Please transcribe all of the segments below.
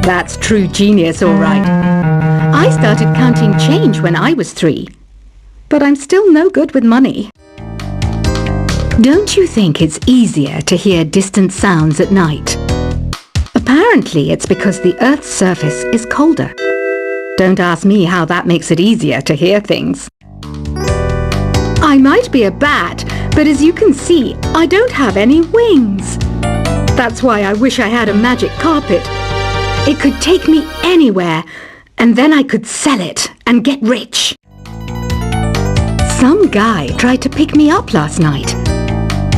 That's true genius, all right. I started counting change when I was 3, but I'm still no good with money. Don't you think it's easier to hear distant sounds at night? Apparently, it's because the Earth's surface is colder. Don't ask me how that makes it easier to hear things. I might be a bat, but as you can see, I don't have any wings. That's why I wish I had a magic carpet. It could take me anywhere, and then I could sell it and get rich. Some guy tried to pick me up last night.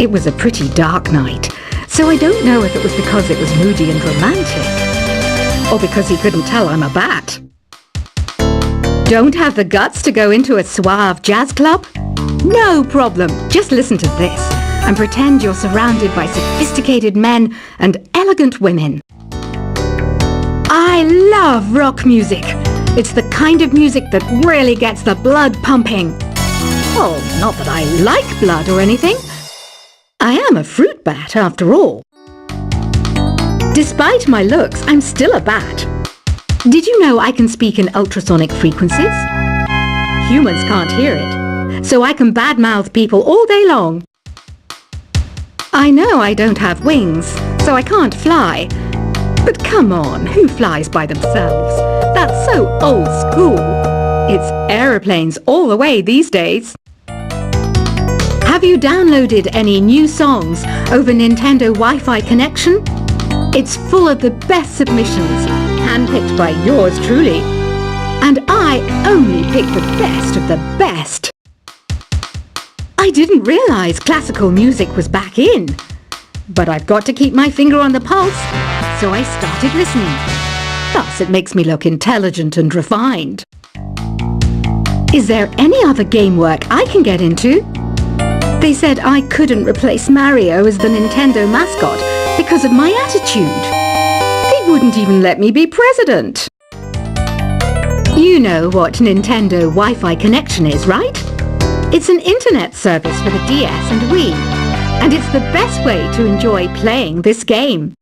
It was a pretty dark night, so I don't know if it was because it was moody and romantic, or because he couldn't tell I'm a bat. Don't have the guts to go into a suave jazz club? No problem. Just listen to this and pretend you're surrounded by sophisticated men and elegant women. I love rock music. It's the kind of music that really gets the blood pumping. Oh, not that I like blood or anything. I am a fruit bat after all. Despite my looks, I'm still a bat. Did you know I can speak in ultrasonic frequencies? Humans can't hear it, so I can badmouth people all day long. I know I don't have wings, so I can't fly. But come on, who flies by themselves? That's so old school. It's aeroplanes all the way these days. Have you downloaded any new songs over Nintendo Wi-Fi connection? It's full of the best submissions, handpicked by yours truly. And I only pick the best of the best. I didn't realize classical music was back in. But I've got to keep my finger on the pulse, so I started listening. Thus, it makes me look intelligent and refined. Is there any other game work I can get into? They said I couldn't replace Mario as the Nintendo mascot because of my attitude. They wouldn't even let me be president. You know what Nintendo Wi-Fi connection is, right? It's an internet service for the DS and Wii, and it's the best way to enjoy playing this game.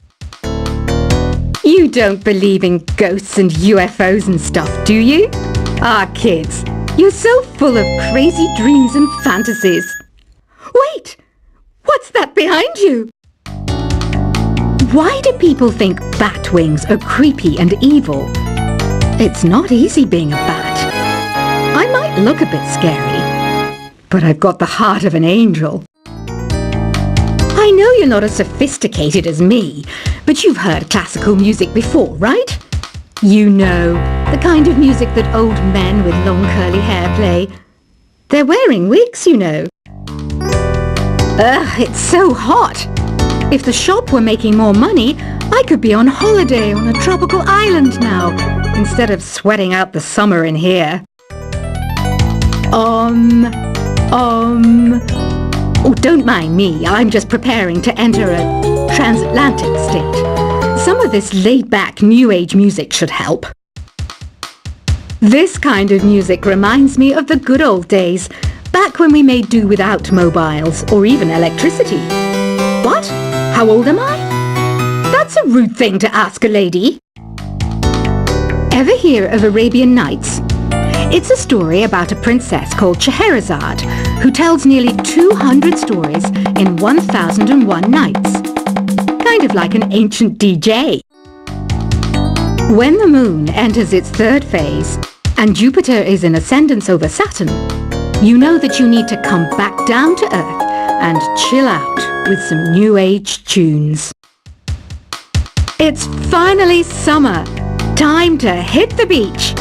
You don't believe in ghosts and UFOs and stuff, do you? Ah, kids, you're so full of crazy dreams and fantasies. Wait! What's that behind you? Why do people think bat wings are creepy and evil? It's not easy being a bat. I might look a bit scary, but I've got the heart of an angel. I know you're not as sophisticated as me, but you've heard classical music before, right? You know, the kind of music that old men with long curly hair play. They're wearing wigs, you know. Ugh, it's so hot. If the shop were making more money, I could be on holiday on a tropical island now, instead of sweating out the summer in here. Oh, don't mind me. I'm just preparing to enter a transatlantic state. Some of this laid-back New Age music should help. This kind of music reminds me of the good old days, back when we made do without mobiles or even electricity. What? How old am I? That's a rude thing to ask a lady. Ever hear of Arabian Nights? It's a story about a princess called Scheherazade, who tells nearly 200 stories in 1001 nights. Kind of like an ancient DJ. When the moon enters its third phase, and Jupiter is in ascendance over Saturn, you know that you need to come back down to Earth and chill out with some New Age tunes. It's finally summer. Time to hit the beach.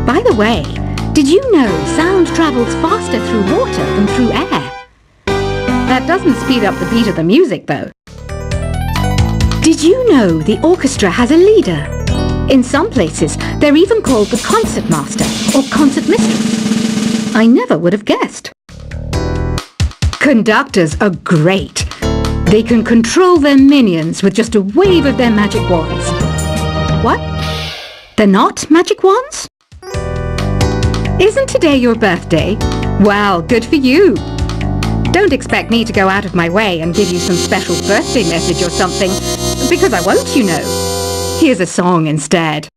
By the way, did you know sound travels faster through water than through air? That doesn't speed up the beat of the music, though. Did you know the orchestra has a leader? In some places, they're even called the concert master or concert mistress. I never would have guessed. Conductors are great. They can control their minions with just a wave of their magic wands. What? They're not magic wands? Isn't today your birthday? Well, good for you. Don't expect me to go out of my way and give you some special birthday message or something, because I won't, you know. Here's a song instead.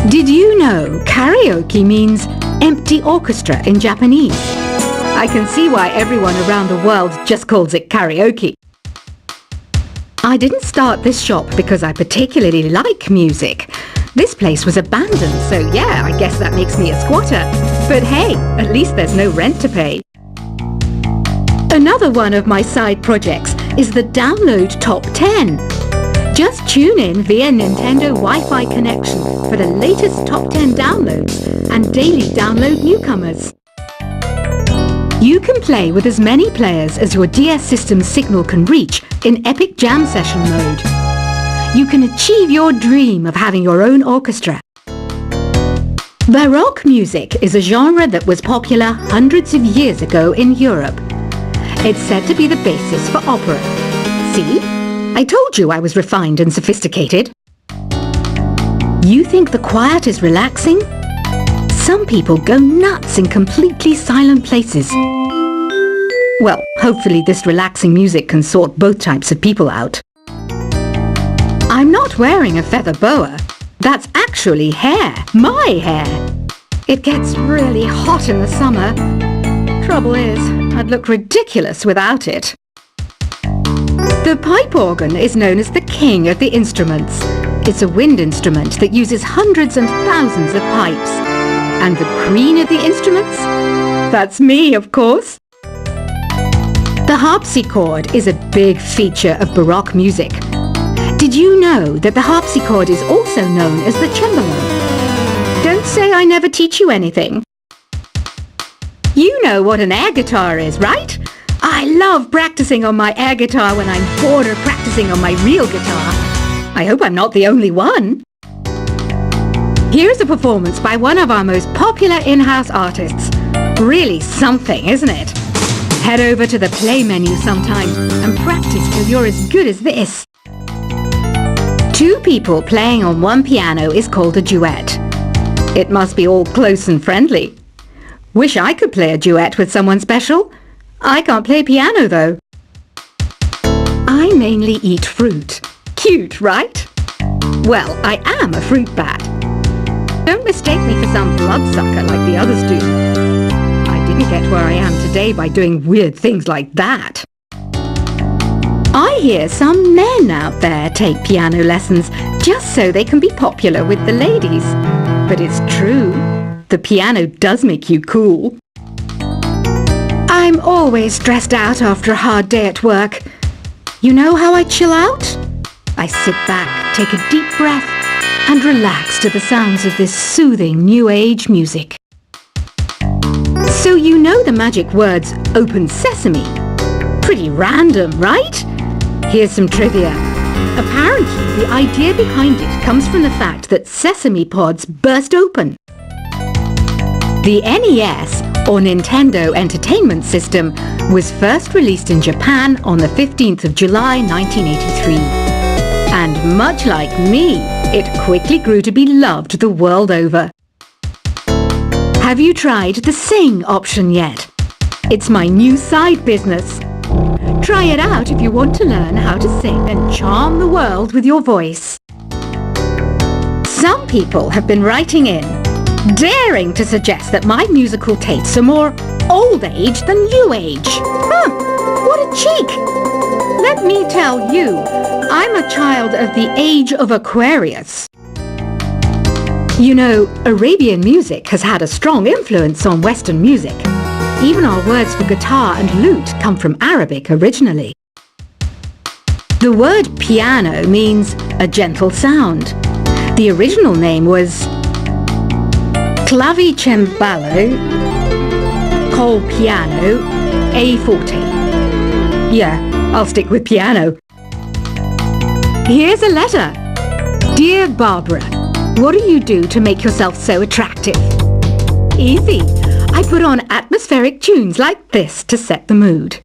Did you know karaoke means empty orchestra in Japanese? I can see why everyone around the world just calls it karaoke. I didn't start this shop because I particularly like music. This place was abandoned, so yeah, I guess that makes me a squatter. But hey, at least there's no rent to pay. Another one of my side projects is the Download Top 10. Just tune in via Nintendo Wi-Fi connection for the latest top 10 downloads and daily download newcomers. You can play with as many players as your DS system's signal can reach in Epic Jam Session mode. You can achieve your dream of having your own orchestra. Baroque music is a genre that was popular hundreds of years ago in Europe. It's said to be the basis for opera. See? I told you I was refined and sophisticated. You think the quiet is relaxing? Some people go nuts in completely silent places. Well, hopefully this relaxing music can sort both types of people out. I'm not wearing a feather boa. That's actually hair. My hair. It gets really hot in the summer. Trouble is, I'd look ridiculous without it. The pipe organ is known as the king of the instruments. It's a wind instrument that uses hundreds and thousands of pipes. And the queen of the instruments? That's me, of course. The harpsichord is a big feature of Baroque music. Did you know that the harpsichord is also known as the cembalo? Don't say I never teach you anything. You know what an air guitar is, right? I love practicing on my air guitar when I'm bored of practicing on my real guitar. I hope I'm not the only one. Here's a performance by one of our most popular in-house artists. Really something, isn't it? Head over to the play menu sometime and practice till you're as good as this. Two people playing on one piano is called a duet. It must be all close and friendly. Wish I could play a duet with someone special. I can't play piano though. I mainly eat fruit. Cute, right? Well, I am a fruit bat. Don't mistake me for some bloodsucker like the others do. I didn't get where I am today by doing weird things like that. I hear some men out there take piano lessons just so they can be popular with the ladies. But it's true. The piano does make you cool. I'm always stressed out after a hard day at work. You know how I chill out? I sit back, take a deep breath, and relax to the sounds of this soothing new age music. So you know the magic words "Open Sesame"? Pretty random, right? Here's some trivia. Apparently, the idea behind it comes from the fact that sesame pods burst open. The NES, or Nintendo Entertainment System, was first released in Japan on the 15th of July 1983. And much like me, it quickly grew to be loved the world over. Have you tried the Sing option yet? It's my new side business. Try it out if you want to learn how to sing and charm the world with your voice. Some people have been writing in, daring to suggest that my musical tastes are more old age than new age. Huh, what a cheek! Let me tell you, I'm a child of the age of Aquarius. You know, Arabian music has had a strong influence on Western music. Even our words for guitar and lute come from Arabic originally. The word piano means a gentle sound. The original name was clavicembalo col piano a forte. Yeah, I'll stick with piano. Here's a letter. Dear Barbara, what do you do to make yourself so attractive? Easy. I put on atmospheric tunes like this to set the mood.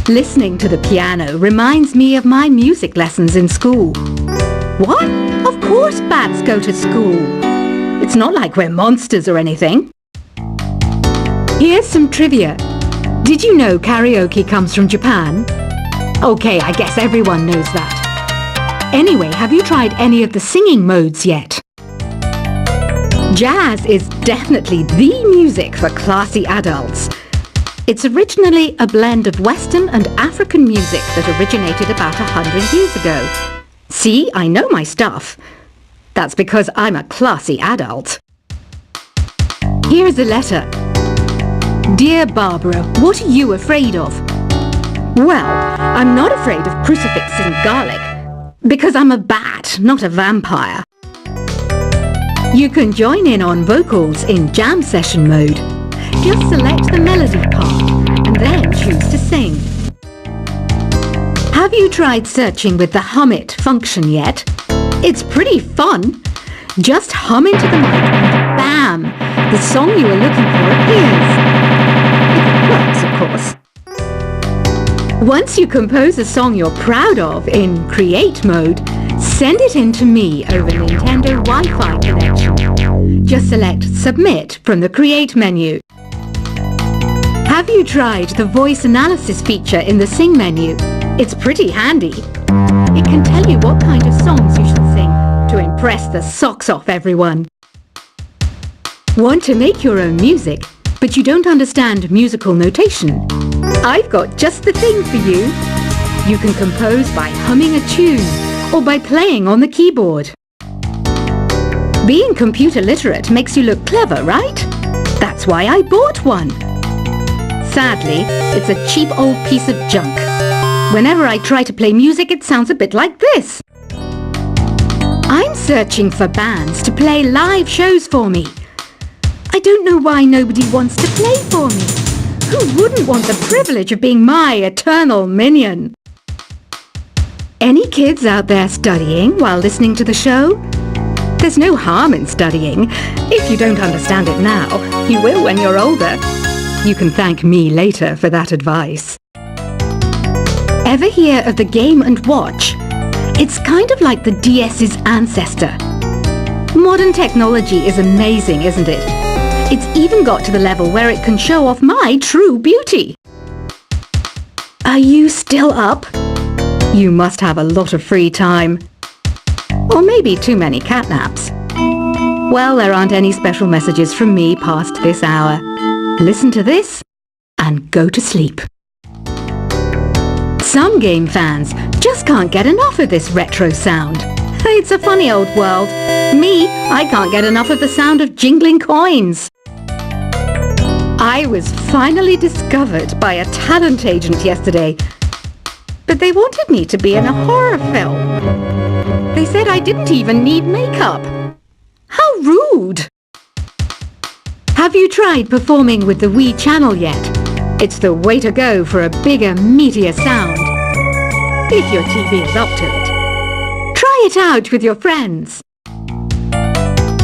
Listening to the piano reminds me of my music lessons in school. What? Of course bats go to school. It's not like we're monsters or anything. Here's some trivia. Did you know karaoke comes from Japan? Okay, I guess everyone knows that. Anyway, have you tried any of the singing modes yet? Jazz is definitely the music for classy adults. It's originally a blend of Western and African music that originated about 100 years ago. See, I know my stuff. That's because I'm a classy adult. Here's a letter. Dear Barbara, what are you afraid of? Well, I'm not afraid of crucifix and garlic, because I'm a bat, not a vampire. You can join in on vocals in jam session mode. Just select the melody part and then choose to sing. Have you tried searching with the hum it function yet? It's pretty fun. Just hum into the mic and bam! The song you were looking for appears. If it works, of course. Once you compose a song you're proud of in Create mode, send it in to me over Nintendo Wi-Fi connection. Just select Submit from the Create menu. Have you tried the voice analysis feature in the Sing menu? It's pretty handy. It can tell you what kind of songs you should sing to impress the socks off everyone. Want to make your own music, but you don't understand musical notation? I've got just the thing for you. You can compose by humming a tune or by playing on the keyboard. Being computer literate makes you look clever, right? That's why I bought one. Sadly, it's a cheap old piece of junk. Whenever I try to play music, it sounds a bit like this. I'm searching for bands to play live shows for me. I don't know why nobody wants to play for me. Who wouldn't want the privilege of being my eternal minion? Any kids out there studying while listening to the show? There's no harm in studying. If you don't understand it now, you will when you're older. You can thank me later for that advice. Ever hear of the Game & Watch? It's kind of like the DS's ancestor. Modern technology is amazing, isn't it? It's even got to the level where it can show off my true beauty. Are you still up? You must have a lot of free time. Or maybe too many catnaps. Well, there aren't any special messages from me past this hour. Listen to this and go to sleep. Some game fans just can't get enough of this retro sound. It's a funny old world. Me, I can't get enough of the sound of jingling coins. I was finally discovered by a talent agent yesterday, but they wanted me to be in a horror film. They said I didn't even need makeup. How rude! Have you tried performing with the Wii channel yet? It's the way to go for a bigger, meatier sound. If your TV is up to it. Try it out with your friends.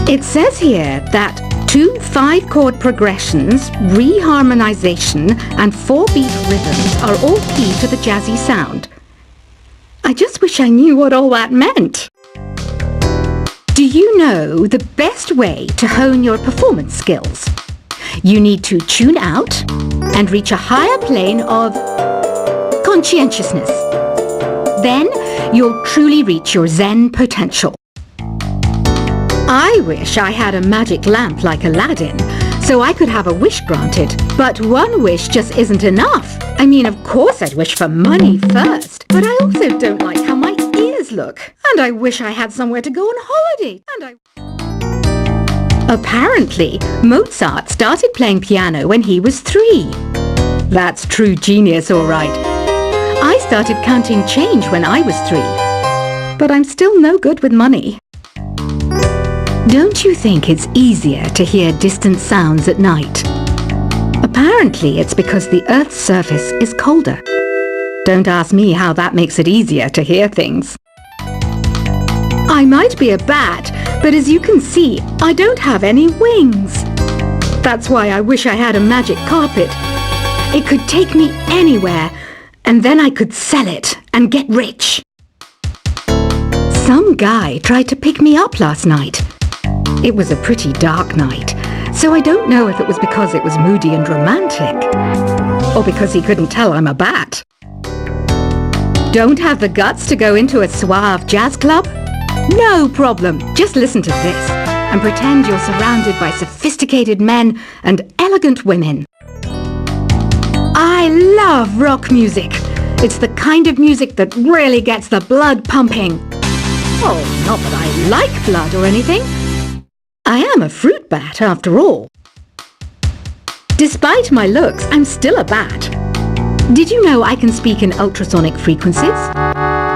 It says here that 2 5-chord progressions, reharmonization, and 4-beat rhythms are all key to the jazzy sound. I just wish I knew what all that meant. Do you know the best way to hone your performance skills? You need to tune out and reach a higher plane of conscientiousness. Then you'll truly reach your Zen potential. I wish I had a magic lamp like Aladdin, so I could have a wish granted. But one wish just isn't enough. I mean, of course I'd wish for money first, but I also don't like how my ears look. And I wish I had somewhere to go on holiday. Apparently, Mozart started playing piano when he was 3. That's true genius, all right. I started counting change when I was 3. But I'm still no good with money. Don't you think it's easier to hear distant sounds at night? Apparently, it's because the Earth's surface is colder. Don't ask me how that makes it easier to hear things. I might be a bat, but as you can see, I don't have any wings. That's why I wish I had a magic carpet. It could take me anywhere, and then I could sell it and get rich. Some guy tried to pick me up last night. It was a pretty dark night, so I don't know if it was because it was moody and romantic, or because he couldn't tell I'm a bat. Don't have the guts to go into a suave jazz club? No problem. Just listen to this and pretend you're surrounded by sophisticated men and elegant women. I love rock music. It's the kind of music that really gets the blood pumping. Oh, not that I like blood or anything. I am a fruit bat after all. Despite my looks, I'm still a bat. Did you know I can speak in ultrasonic frequencies?